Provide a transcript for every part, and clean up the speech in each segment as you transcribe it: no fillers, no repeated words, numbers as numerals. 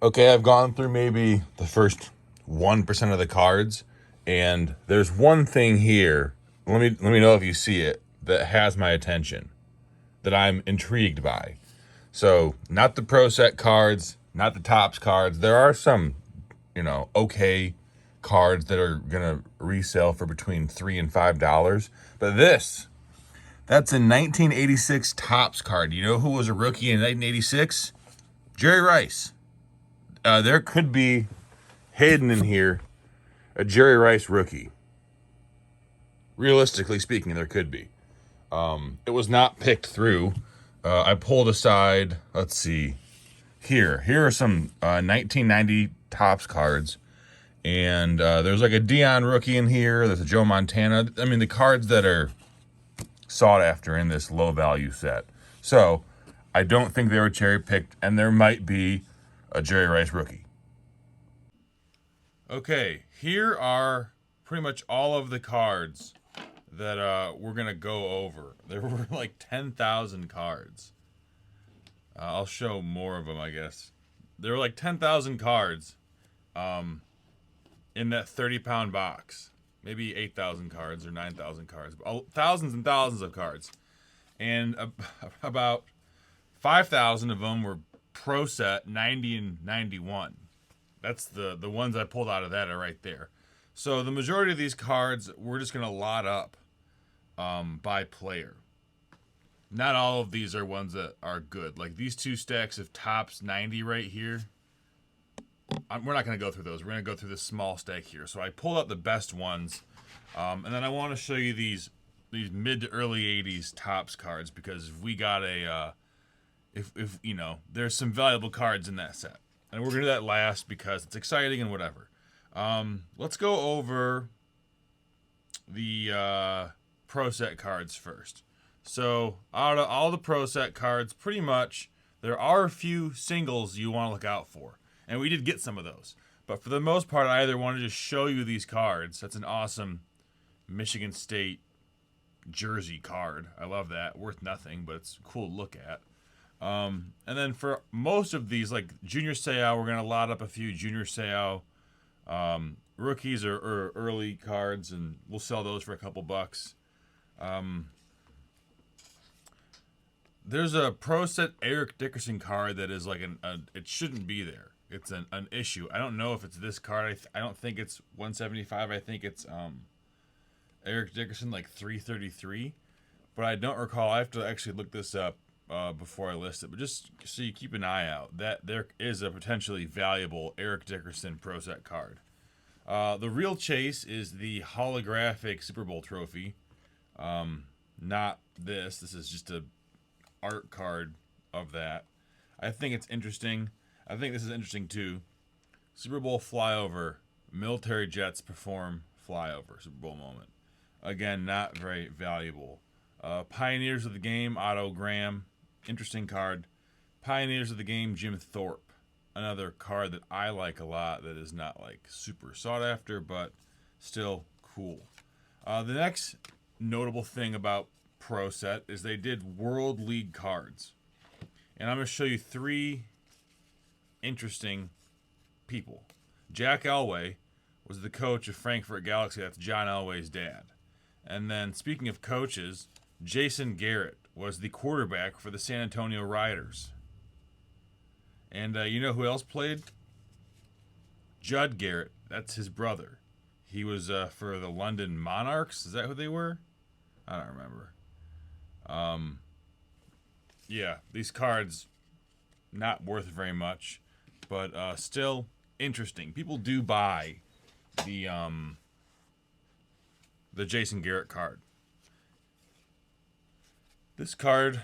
Okay, I've gone through maybe the first 1% of the cards, and there's one thing here. Let me know if you see it that has my attention, that I'm intrigued by. So, not the pro set cards, not the tops cards. There are some, okay cards that are gonna resell for between $3 and $5. But that's a 1986 tops card. You know who was a rookie in 1986? Jerry Rice. There could be hidden in here a Jerry Rice rookie. Realistically speaking, there could be. It was not picked through. I pulled aside, let's see, here are some 1990 tops cards. And there's like a Dion rookie in here. There's a Joe Montana. I mean, the cards that are sought after in this low value set. So I don't think they were cherry picked, and there might be a Jerry Rice rookie. Okay, here are pretty much all of the cards that we're gonna go over. There were like 10,000 cards. I'll show more of them, I guess. There were like 10,000 cards in that 30-pound box. Maybe 8,000 cards or 9,000 cards. Thousands and thousands of cards. And about 5,000 of them were Pro Set 90 and 91. That's the ones I pulled out of that are right there. So the majority of these cards we're just going to lot up by player. Not all of these are ones that are good. Like these two stacks of tops 90 right here. We're not going to go through those. We're going to go through this small stack here. So I pulled out the best ones. And then I want to show you these mid to early 80s tops cards because we got if you know, there's some valuable cards in that set. And we're going to do that last because it's exciting and whatever. Let's go over the Pro Set cards first. So out of all the Pro Set cards, pretty much there are a few singles you want to look out for. And we did get some of those. But for the most part, I either want to just show you these cards. That's an awesome Michigan State jersey card. I love that. Worth nothing, but it's cool to look at. And then for most of these, like Junior Seau, we're going to lot up a few Junior Seau rookies or early cards, and we'll sell those for a couple bucks. There's a Pro Set Eric Dickerson card that is like it shouldn't be there. It's an issue. I don't know if it's this card. I don't think it's 175. I think it's Eric Dickerson like 333, but I don't recall. I have to actually look this up before I list it. But just so you keep an eye out, that there is a potentially valuable Eric Dickerson Pro Set card. The real chase is the holographic Super Bowl trophy. Not this. This is just a art card of that. I think it's interesting. I think this is interesting too. Super Bowl flyover. Military jets perform flyover. Super Bowl moment. Again, not very valuable. Pioneers of the game. Otto Graham. Interesting card. Pioneers of the game. Jim Thorpe. Another card that I like a lot that is not like super sought after, but still cool. The next notable thing about Pro Set is they did World League cards. And I'm going to show you three interesting people. Jack Elway was the coach of Frankfurt Galaxy. That's John Elway's dad. And then speaking of coaches, Jason Garrett was the quarterback for the San Antonio Riders. And you know who else played? Judd Garrett. That's his brother. He was for the London Monarchs. Is that who they were? I don't remember. Yeah, these cards not worth very much, but still interesting. People do buy the Jason Garrett card. This card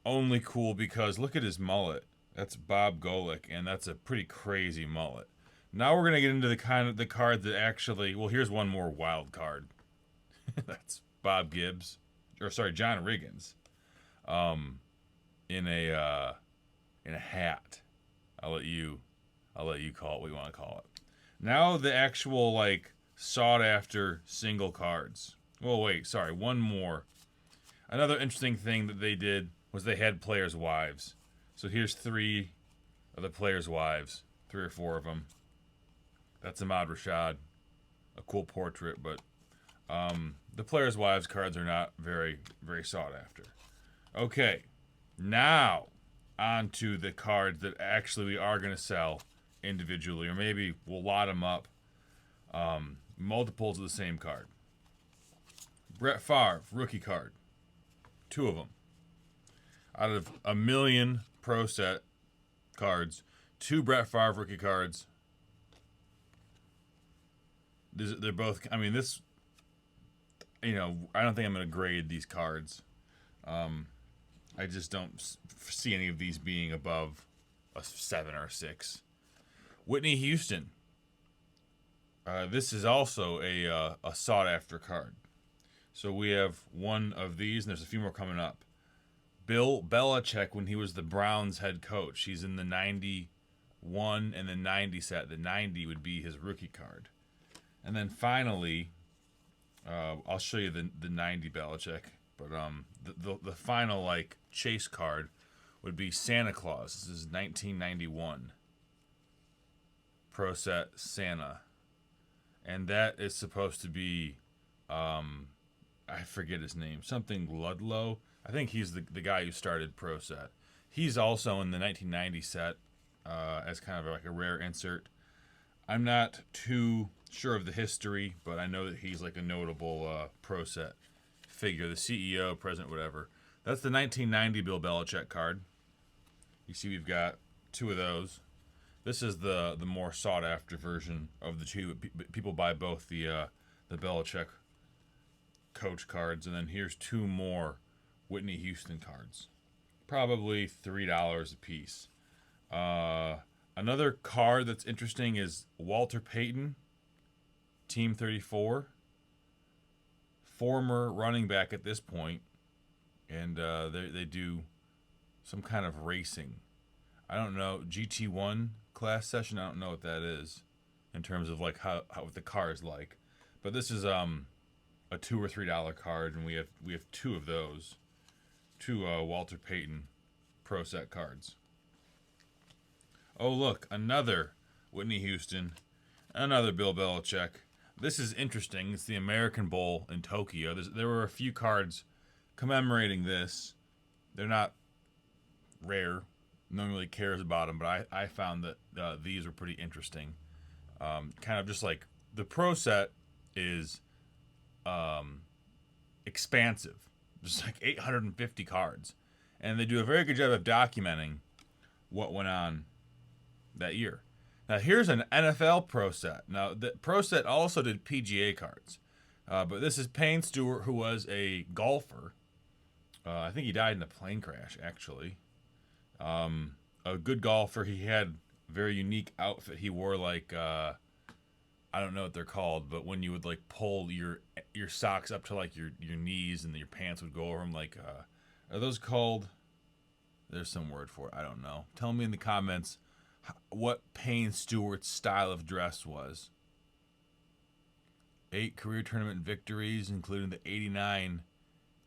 only cool because look at his mullet. That's Bob Golick, and that's a pretty crazy mullet. Now we're gonna get into the kind of the card that actually. Well, here's one more wild card. That's Bob Gibbs, or sorry, John Riggins, in a hat. I'll let you call it what you want to call it. Now the actual like sought after single cards. Well, wait, sorry, one more. Another interesting thing that they did was they had players' wives. So here's three of the players' wives, 3 or 4 of them. That's Ahmad Rashad, a cool portrait, but the players' wives cards are not very, very sought after. Okay, now on to the cards that actually we are going to sell individually, or maybe we'll lot them up. Multiples of the same card. Brett Favre, rookie card. 2 of them. Out of a million Pro Set cards, 2 Brett Favre rookie cards. They're both, I mean, this, I don't think I'm going to grade these cards. I just don't see any of these being above a 7 or a 6. Whitney Houston. This is also a sought-after card. So we have one of these, and there's a few more coming up. Bill Belichick, when he was the Browns head coach, he's in the 91 and the 90 set. The 90 would be his rookie card. And then finally, I'll show you the 90 Belichick. But the final, like, chase card would be Santa Claus. This is 1991. Pro Set Santa. And that is supposed to be, I forget his name, something Ludlow. I think he's the guy who started Pro Set. He's also in the 1990 set as kind of like a rare insert. I'm not too sure of the history, but I know that he's like a notable Pro Set figure, the CEO, president, whatever. That's the 1990 Bill Belichick card. You see we've got 2 of those. This is the more sought-after version of the 2. People buy both the Belichick coach cards, and then here's 2 more Whitney Houston cards. Probably $3 a piece. Another card that's interesting is Walter Payton, Team 34. Former running back at this point, and they do some kind of racing. I don't know, GT1 class session. I don't know what that is in terms of like how what the car is like. But this is a $2 or $3 card, and we have 2 of those, 2 Walter Payton Pro Set cards. Oh look, another Whitney Houston, another Bill Belichick. This is interesting. It's the American Bowl in Tokyo. There were a few cards commemorating this. They're not rare. No one really cares about them, but I found that these were pretty interesting. Kind of just like the Pro Set is expansive. Just like 850 cards. And they do a very good job of documenting what went on that year. Now, here's an NFL Pro Set. Now, the Pro Set also did PGA cards. But this is Payne Stewart, who was a golfer. I think he died in a plane crash, actually. A good golfer. He had a very unique outfit. He wore, like, I don't know what they're called, but when you would, like, pull your socks up to, like, your knees and your pants would go over them, like, are those called? There's some word for it. I don't know. Tell me in the comments what Payne Stewart's style of dress was. 8 career tournament victories, including the 89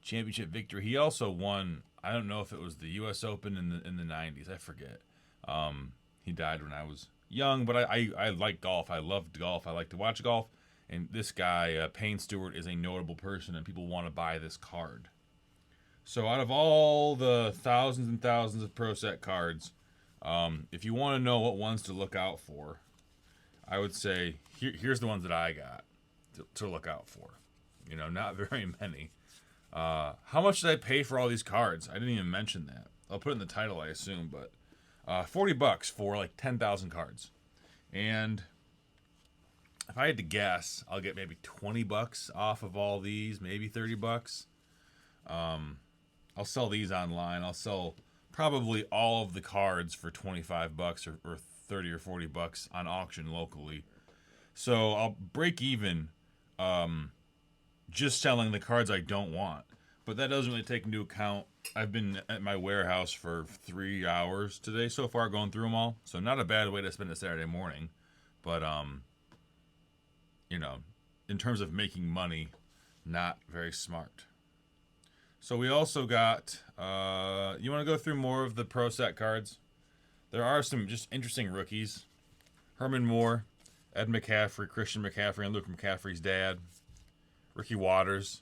championship victory. He also won, I don't know if it was the U.S. Open in the 90s. I forget. He died when I was young, but I like golf. I loved golf. I like to watch golf. And this guy, Payne Stewart, is a notable person, and people want to buy this card. So out of all the thousands and thousands of Pro Set cards, if you want to know what ones to look out for, I would say here's the ones that I got to look out for. Not very many. How much did I pay for all these cards? I didn't even mention that. I'll put it in the title, I assume, but $40 for like 10,000 cards. And if I had to guess, I'll get maybe $20 off of all these, maybe $30. I'll sell these online. I'll sell probably all of the cards for $25 or $30 or $40 on auction locally. So I'll break even just selling the cards I don't want. But that doesn't really take into account, I've been at my warehouse for 3 hours today so far going through them all. So not a bad way to spend a Saturday morning. But, in terms of making money, not very smart. So we also got, you want to go through more of the Pro Set cards? There are some just interesting rookies. Herman Moore, Ed McCaffrey, Christian McCaffrey, and Luke McCaffrey's dad. Ricky Waters.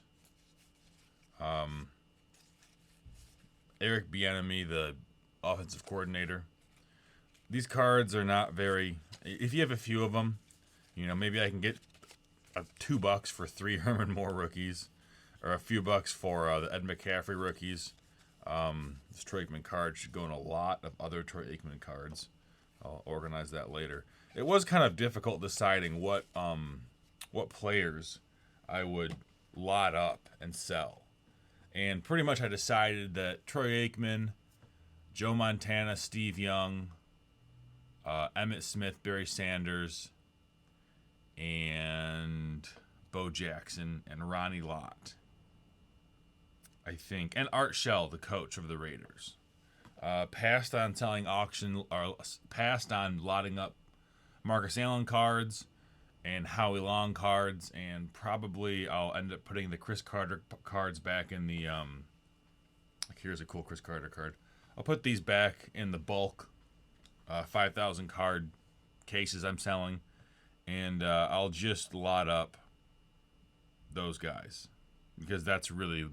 Eric Bieniemy, the offensive coordinator. These cards are not very... If you have a few of them, maybe I can get $2 for 3 Herman Moore rookies, or a few bucks for the Ed McCaffrey rookies. This Troy Aikman card should go in a lot of other Troy Aikman cards. I'll organize that later. It was kind of difficult deciding what players I would lot up and sell. And pretty much I decided that Troy Aikman, Joe Montana, Steve Young, Emmitt Smith, Barry Sanders, and Bo Jackson, and Ronnie Lott, I think, and Art Shell, the coach of the Raiders. Passed on selling auction, or passed on lotting up Marcus Allen cards and Howie Long cards, and probably I'll end up putting the Chris Carter cards back in the here's a cool Chris Carter card. I'll put these back in the bulk 5,000 card cases I'm selling, and I'll just lot up those guys, because that's really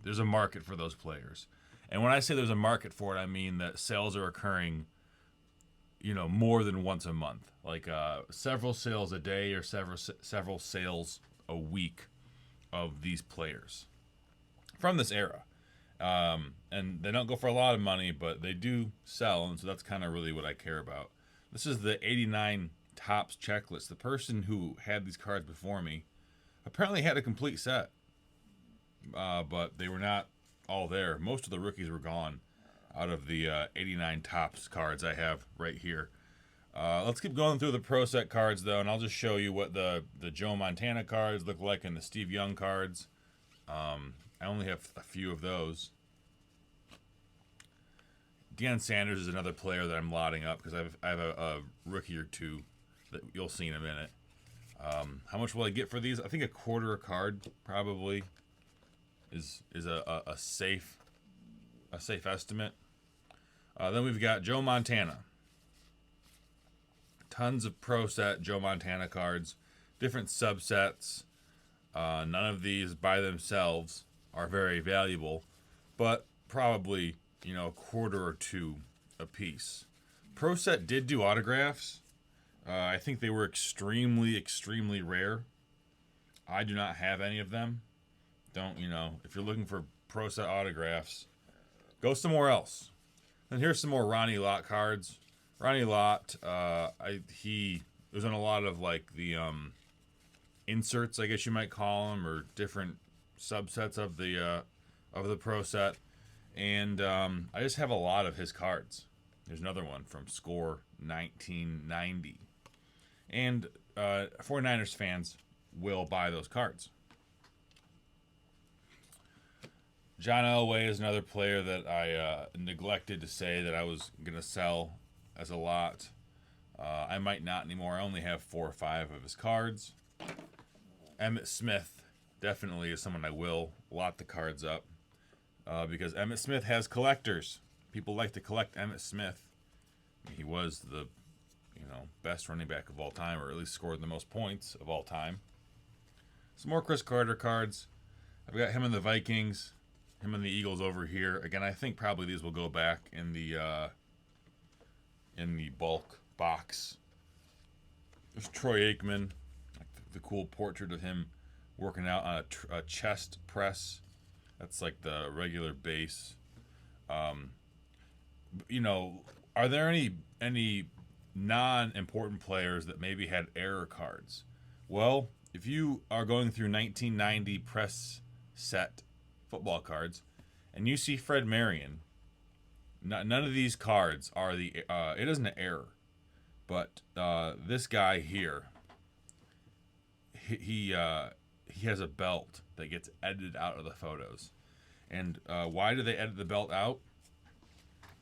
there's a market for those players. And when I say there's a market for it, I mean that sales are occurring, more than once a month, like several sales a day or several sales a week of these players from this era. And they don't go for a lot of money, but they do sell, and so that's kind of really what I care about. This is the 89 Topps checklist. The person who had these cards before me apparently had a complete set, but they were not all there. Most of the rookies were gone out of the 89 Topps cards I have right here. Let's keep going through the Pro Set cards, though, and I'll just show you what the Joe Montana cards look like and the Steve Young cards. I only have a few of those. Deion Sanders is another player that I'm lotting up because I have a rookie or two that you'll see in a minute. How much will I get for these? I think a quarter a card probably is a safe estimate. Then we've got Joe Montana. Tons of Pro Set Joe Montana cards, different subsets. None of these by themselves are very valuable, but probably a quarter or two a piece. Pro Set did do autographs. I think they were extremely rare. I do not have any of them. If you're looking for Pro Set autographs, go somewhere else. And here's some more Ronnie Lott cards. Ronnie Lott, he was in a lot of like the inserts, I guess you might call them, or different subsets of the Pro Set. And I just have a lot of his cards. There's another one from Score 1990. And 49ers fans will buy those cards. John Elway is another player that I neglected to say that I was going to sell as a lot. I might not anymore. I only have 4 or 5 of his cards. Emmitt Smith definitely is someone I will lot the cards up because Emmitt Smith has collectors. People like to collect Emmitt Smith. He was the best running back of all time, or at least scored the most points of all time. Some more Chris Carter cards. I've got him in the Vikings, him and the Eagles over here. Again, I think probably these will go back in the bulk box. There's Troy Aikman, the cool portrait of him working out on a chest press. That's like the regular base. Are there any non-important players that maybe had error cards? Well, if you are going through 1990 press set football cards and you see Fred Marion, none of these cards are it isn't an error, but this guy here, he has a belt that gets edited out of the photos. And why do they edit the belt out?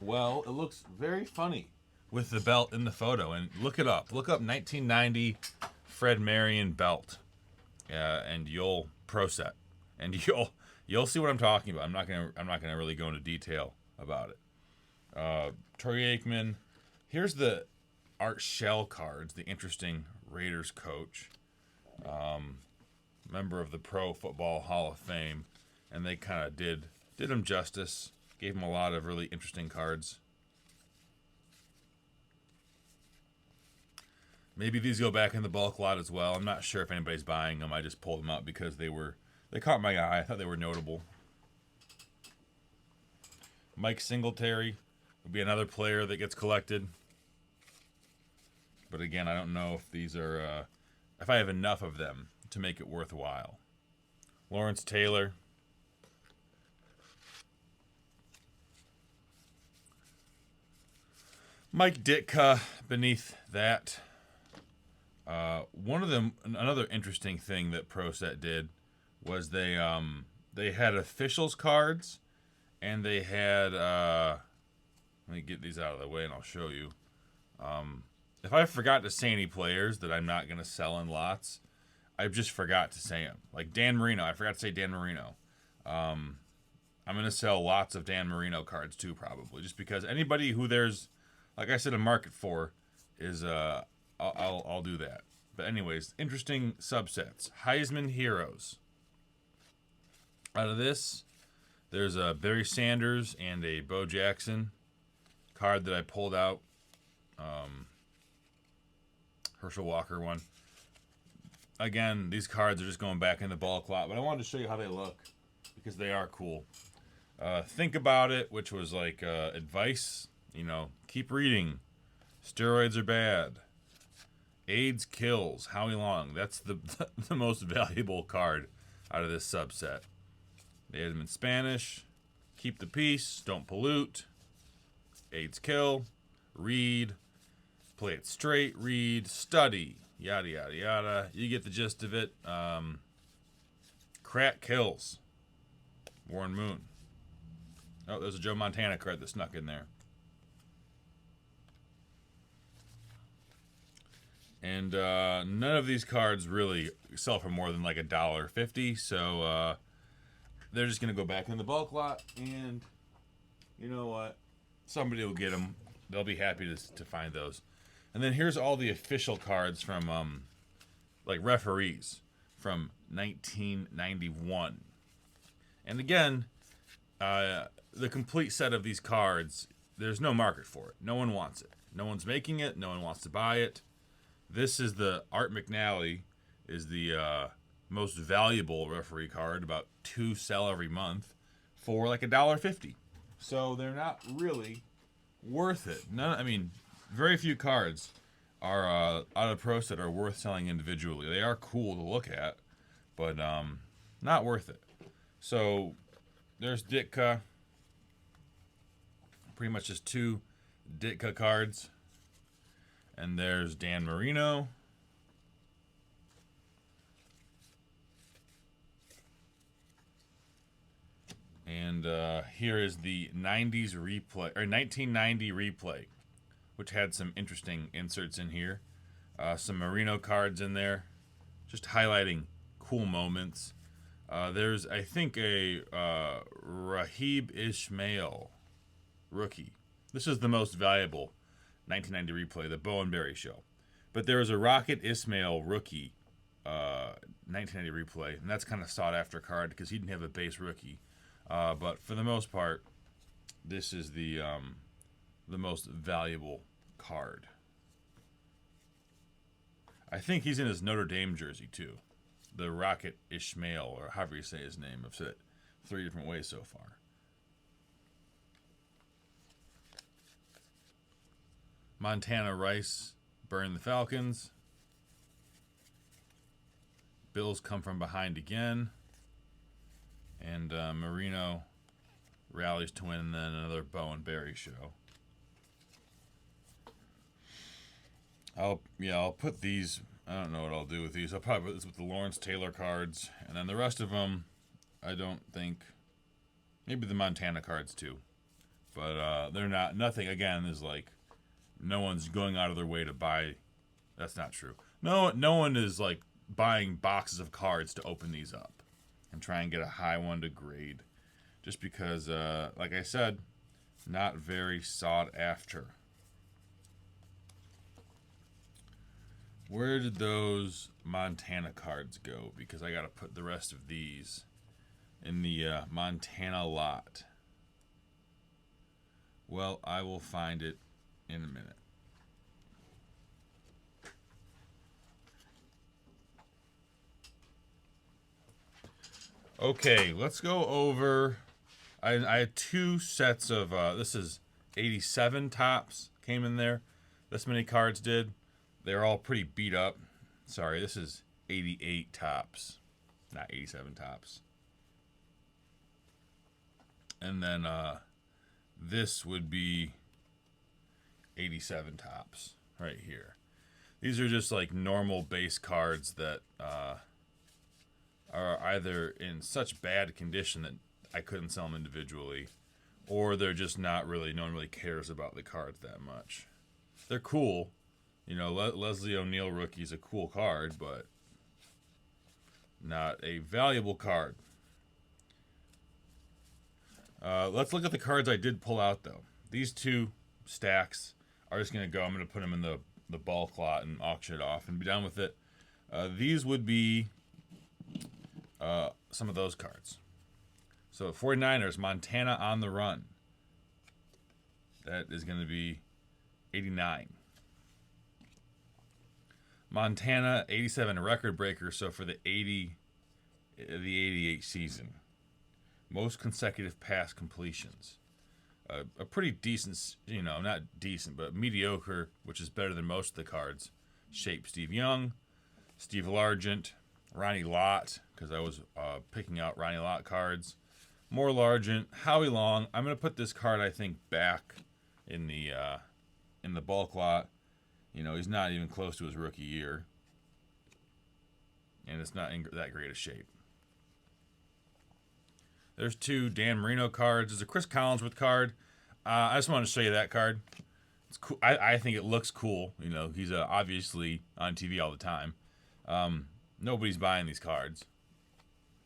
Well, it looks very funny with the belt in the photo. And look it up. Look up 1990 Fred Marion belt, and you'll Pro Set, and you'll see what I'm talking about. I'm not gonna really go into detail about it. Troy Aikman, Here's the Art Shell cards, the interesting Raiders coach, member of the Pro Football Hall of Fame, and they kind of did him justice, gave him a lot of really interesting cards. Maybe these go back in the bulk lot as well. I'm not sure if anybody's buying them. I just pulled them out because they caught my eye. I thought they were notable. Mike Singletary would be another player that gets collected. But again, I don't know if these are, if I have enough of them to make it worthwhile. Lawrence Taylor. Mike Ditka beneath that. One of them, another interesting thing that ProSet did was they had officials cards, and they had let me get these out of the way and I'll show you. If I forgot to say any players that I'm not gonna sell in lots, I just forgot to say them. Like Dan Marino, I forgot to say Dan Marino. I'm gonna sell lots of Dan Marino cards too, probably, just because anybody who there's, like I said, a market for is I'll do that. But anyways, interesting subsets. Heisman Heroes. Out of this, there's a Barry Sanders and a Bo Jackson card that I pulled out. Herschel Walker one. Again, these cards are just going back in the bulk lot, but I wanted to show you how they look because they are cool. Think About It, which was like advice. Keep reading. Steroids are bad. AIDS kills. Howie Long. That's the most valuable card out of this subset. They had them in Spanish. Keep the peace. Don't pollute. AIDS kill. Read. Play it straight. Read. Study. Yada, yada, yada. You get the gist of it. Crack kills. Warren Moon. Oh, there's a Joe Montana card that snuck in there. And none of these cards really sell for more than like $1.50, so they're just gonna go back in the bulk lot, and you know what? Somebody will get them. They'll be happy to find those. And then here's all the official cards from like referees from 1991. And again, the complete set of these cards, there's no market for it. No one wants it. No one's making it. No one wants to buy it. This is the Art McNally, is the most valuable referee card. About 2 sell every month for like $1.50. So they're not really worth it. Very few cards are out of pros that are worth selling individually. They are cool to look at, but not worth it. So there's Ditka. Pretty much just 2 Ditka cards. And there's Dan Marino. And here is the 90s replay, or 1990 replay, which had some interesting inserts in here. Some Marino cards in there, just highlighting cool moments. There's, I think, a Rahib Ismail rookie. This is the most valuable 1990 replay, the Bowen Berry show. But there was a Rocket Ismail rookie 1990 replay, and that's kind of sought after card because he didn't have a base rookie. But for the most part, this is the most valuable card. I think he's in his Notre Dame jersey too. The Rocket Ishmael, or however you say his name. I've said it 3 different ways so far. Montana Rice burn the Falcons. Bills come from behind again. And Marino rallies to win, and then another Bowen Berry show. I'll put these. I don't know what I'll do with these. I'll probably put this with the Lawrence Taylor cards, and then the rest of them, I don't think. Maybe the Montana cards too, but they're not. Nothing again is like. No one's going out of their way to buy. That's not true. No one is like buying boxes of cards to open these up and try and get a high one to grade, just because, like I said, not very sought after. Where did those Montana cards go? Because I got to put the rest of these in the Montana lot. Well, I will find it in a minute. Okay, let's go over. I had two sets of. This is 87 tops came in there. This many cards did. They're all pretty beat up. Sorry, this is 88 tops, not 87 tops. And then this would be 87 tops right here. These are just like normal base cards that are either in such bad condition that I couldn't sell them individually, or they're just not really, no one really cares about the cards that much. They're cool. You know, Leslie O'Neal rookie is a cool card, but not a valuable card. Let's look at the cards I did pull out, though. These two stacks are just going to go. I'm going to put them in the bulk lot and auction it off and be done with it. These would be some of those cards. So 49ers, Montana on the run. That is going to be 89. Montana 87 record breaker. So for the 88 season, most consecutive pass completions. A pretty decent, you know, not decent, but mediocre, which is better than most of the cards. Shape Steve Young, Steve Largent, Ronnie Lott, because I was picking out Ronnie Lott cards. More Largent, Howie Long. I'm going to put this card, I think, back in the bulk lot. You know, he's not even close to his rookie year. And it's not in that great a shape. There's two Dan Marino cards. There's a Chris Collinsworth card. I just want to show you that card. It's cool. I think it looks cool. You know, he's obviously on TV all the time. Nobody's buying these cards.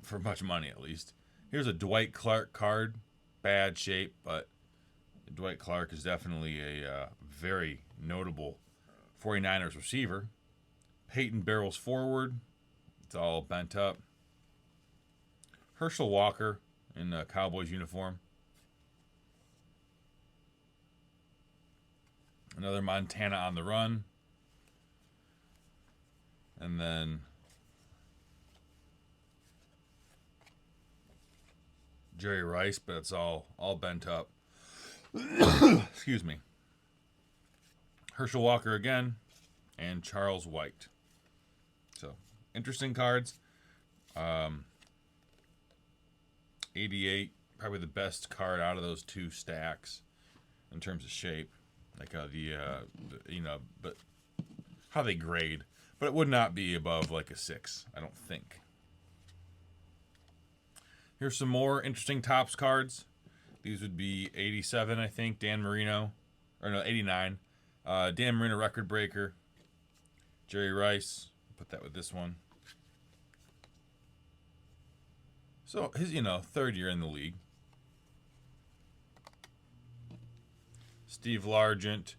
For much money, at least. Here's a Dwight Clark card. Bad shape, but Dwight Clark is definitely a very notable 49ers receiver. Peyton barrels forward. It's all bent up. Herschel Walker in the Cowboys uniform. Another Montana on the run. And then Jerry Rice, but it's all bent up. Excuse me. Herschel Walker again, and Charles White. So, interesting cards. 88, probably the best card out of those two stacks in terms of shape. Like you know, but how they grade. But it would not be above like a 6, I don't think. Here's some more interesting Topps cards. These would be 87, I think, Dan Marino. Or no, 89. Dan Marino record breaker. Jerry Rice. Put that with this one. So, his, you know, third year in the league. Steve Largent.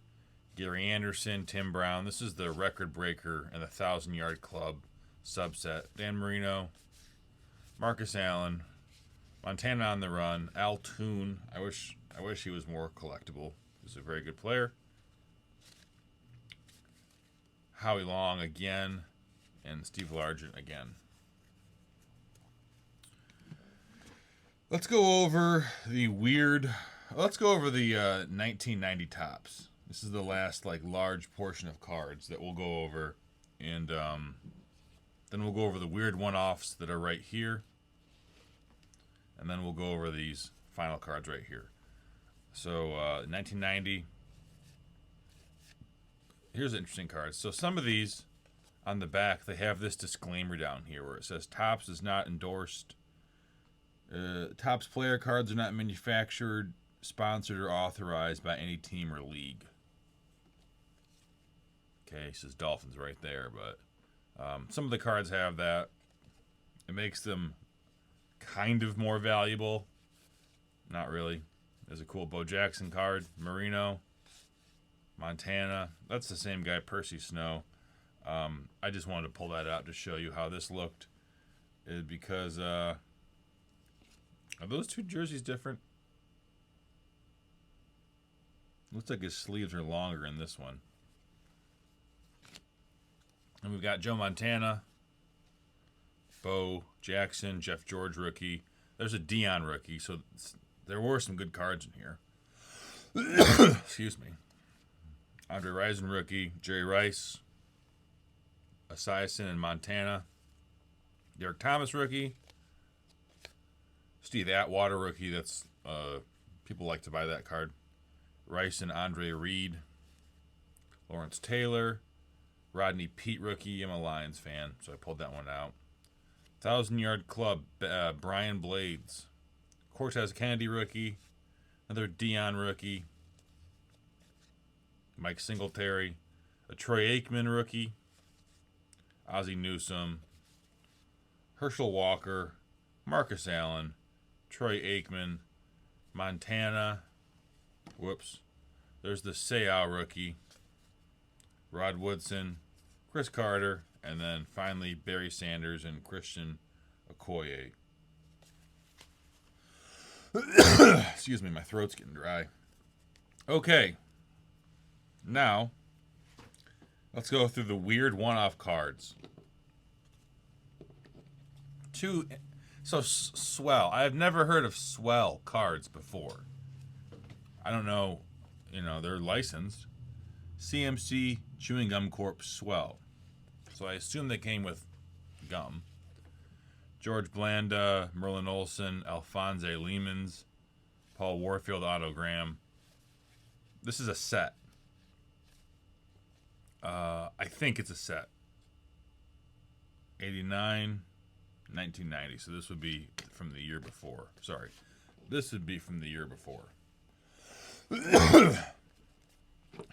Gary Anderson. Tim Brown. This is the record breaker and the 1,000-yard club subset. Dan Marino. Marcus Allen. Montana on the run. Al Toon. I wish he was more collectible. He's a very good player. Howie Long again. And Steve Largent again. Let's go over the 1990 Topps. This is the last like large portion of cards that we'll go over, and then we'll go over the weird one-offs that are right here, and then we'll go over these final cards right here. So 1990. Here's an interesting card. So some of these on the back, they have this disclaimer down here where it says Topps is not endorsed. Topps player cards are not manufactured, sponsored, or authorized by any team or league. Okay, it says Dolphins right there, but some of the cards have that. It makes them kind of more valuable. Not really. There's a cool Bo Jackson card. Marino. Montana. That's the same guy, Percy Snow. I just wanted to pull that out to show you how this looked. Because, are those two jerseys different? Looks like his sleeves are longer in this one. And we've got Joe Montana, Bo Jackson, Jeff George rookie. There's a Dion rookie, so there were some good cards in here. Excuse me. Andre Rison rookie, Jerry Rice, Esiason and Montana, Derek Thomas rookie, Steve Atwater rookie. That's people like to buy that card. Rice and Andre Reed, Lawrence Taylor, Rodney Pete rookie. I'm a Lions fan, so I pulled that one out. 1,000-yard club, Brian Blades, Cortez Kennedy rookie, another Dion rookie, Mike Singletary, a Troy Aikman rookie, Ozzie Newsome, Herschel Walker, Marcus Allen, Troy Aikman, Montana. Whoops. There's the Seau rookie, Rod Woodson, Chris Carter, and then finally Barry Sanders and Christian Okoye. Excuse me, my throat's getting dry. Okay. Now, let's go through the weird one-off cards. Swell. I have never heard of Swell cards before. I don't know, they're licensed. CMC Chewing Gum Corp Swell. So I assume they came with gum. George Blanda, Merlin Olsen, Alphonse Lemans, Paul Warfield autogram. This is a set. I think it's a set. 89, 1990. So this would be from the year before. Sorry. This would be from the year before.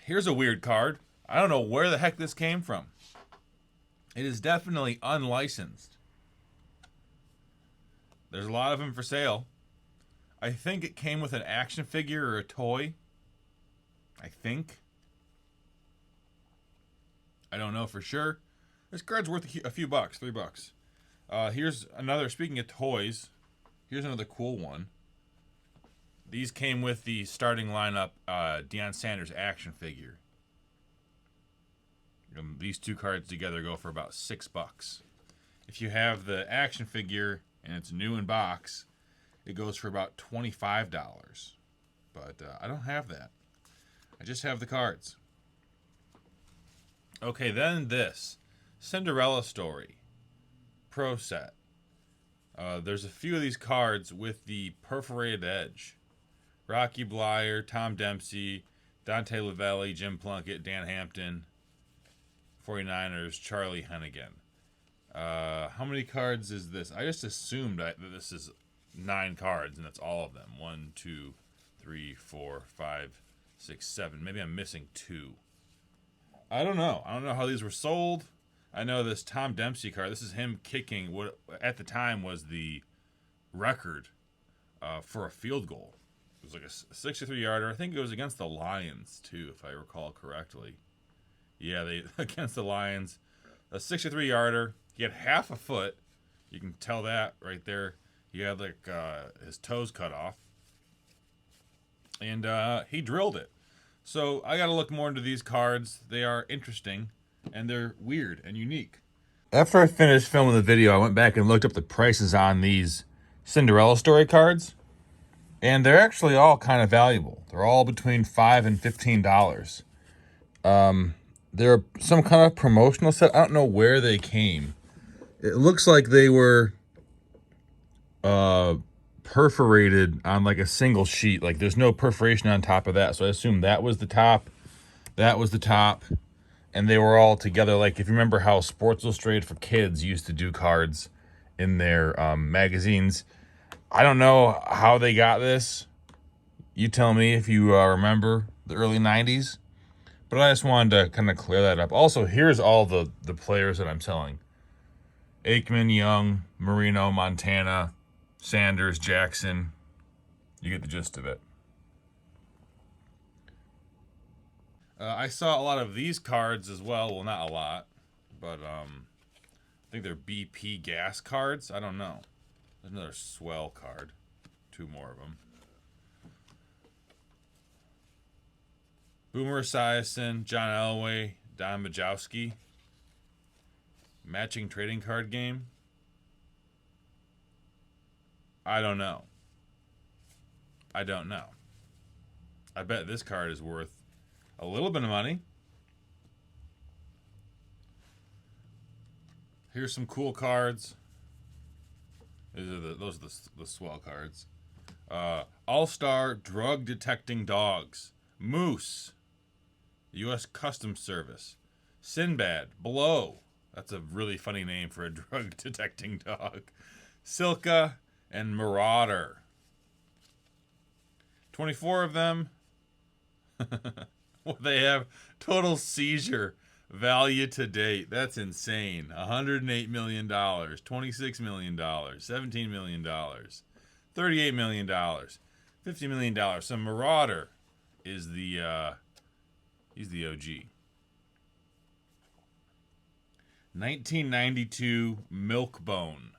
Here's a weird card. I don't know where the heck this came from. It is definitely unlicensed. There's a lot of them for sale. I think it came with an action figure or a toy. I think. I don't know for sure. This card's worth a few bucks, $3. Here's another, speaking of toys, here's another cool one. These came with the starting lineup Deion Sanders action figure. These two cards together go for about $6. If you have the action figure and it's new in box, it goes for about $25. But I don't have that. I just have the cards. Okay, then this. Cinderella Story. Pro set. There's a few of these cards with the perforated edge. Rocky Blyer, Tom Dempsey, Dante Lavelli, Jim Plunkett, Dan Hampton, 49ers, Charlie Hennigan. How many cards is this? I just assumed that this is 9 cards, and that's all of them. 1, 2, 3, 4, 5, 6, 7. Maybe I'm missing 2. I don't know. I don't know how these were sold. I know this Tom Dempsey card. This is him kicking what at the time was the record for a field goal. It was like a 63-yarder. I think it was against the Lions, too, if I recall correctly. Yeah, they against the Lions. A 63-yarder. He had half a foot. You can tell that right there. He had like his toes cut off. And he drilled it. So I got to look more into these cards. They are interesting, and they're weird and unique. After I finished filming the video, I went back and looked up the prices on these Cinderella Story cards. And they're actually all kind of valuable. They're all between $5 and $15. They're some kind of promotional set. I don't know where they came. It looks like they were perforated on like a single sheet. Like there's no perforation on top of that. So I assume that was the top. That was the top. And they were all together. Like if you remember how Sports Illustrated for Kids used to do cards in their magazines. I don't know how they got this. You tell me if you remember the early 90s. But I just wanted to kind of clear that up. Also, here's all the players that I'm selling. Aikman, Young, Marino, Montana, Sanders, Jackson. You get the gist of it. I saw a lot of these cards as well. Well, not a lot. but I think they're BP gas cards. I don't know. There's another swell card. 2 more of them. Boomer Esiason, John Elway, Don Majowski. Matching trading card game. I don't know. I don't know. I bet this card is worth a little bit of money. Here's some cool cards. Those are the swell cards. All-Star Drug Detecting Dogs. Moose. U.S. Customs Service. Sinbad. Blow. That's a really funny name for a drug detecting dog. Silka and Marauder. 24 of them. What they have total seizure value to date. That's insane. $108 million, $26 million, $17 million, $38 million, $50 million. So Marauder is he's the OG. 1992 Milkbone.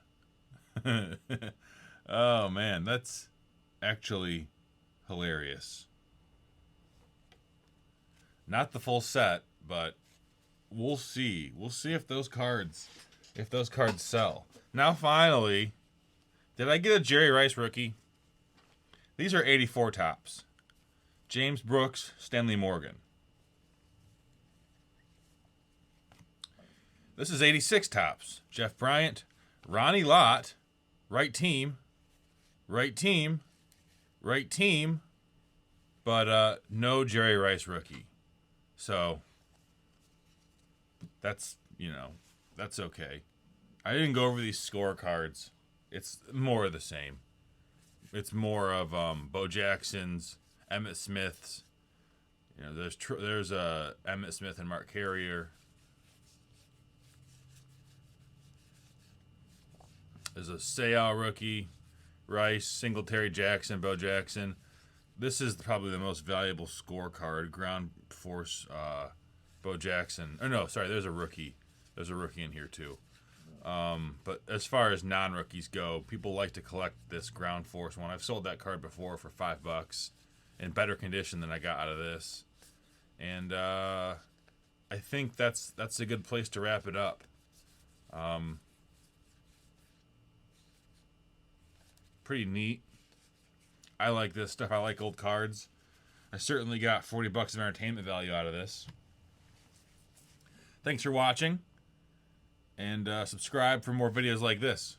Oh man, that's actually hilarious. Not the full set, but we'll see. We'll see if those cards sell. Now finally, did I get a Jerry Rice rookie? These are 84 tops. James Brooks, Stanley Morgan. This is 86 tops. Jeff Bryant, Ronnie Lott, right team, right team, right team, but no Jerry Rice rookie. So that's, that's okay. I didn't go over these scorecards. It's more of the same. It's more of Bo Jackson's, Emmitt Smith's. There's Emmitt Smith and Mark Carrier. There's a Seiya rookie, Rice, Singletary, Jackson, Bo Jackson. This is probably the most valuable scorecard. Ground Force, Bo Jackson. Oh no, sorry, there's a rookie. There's a rookie in here too. But as far as non-rookies go, people like to collect this Ground Force one. I've sold that card before for $5 in better condition than I got out of this. And I think that's a good place to wrap it up. Pretty neat. I like this stuff. I like old cards. I certainly got $40 of entertainment value out of this. Thanks for watching. And subscribe for more videos like this.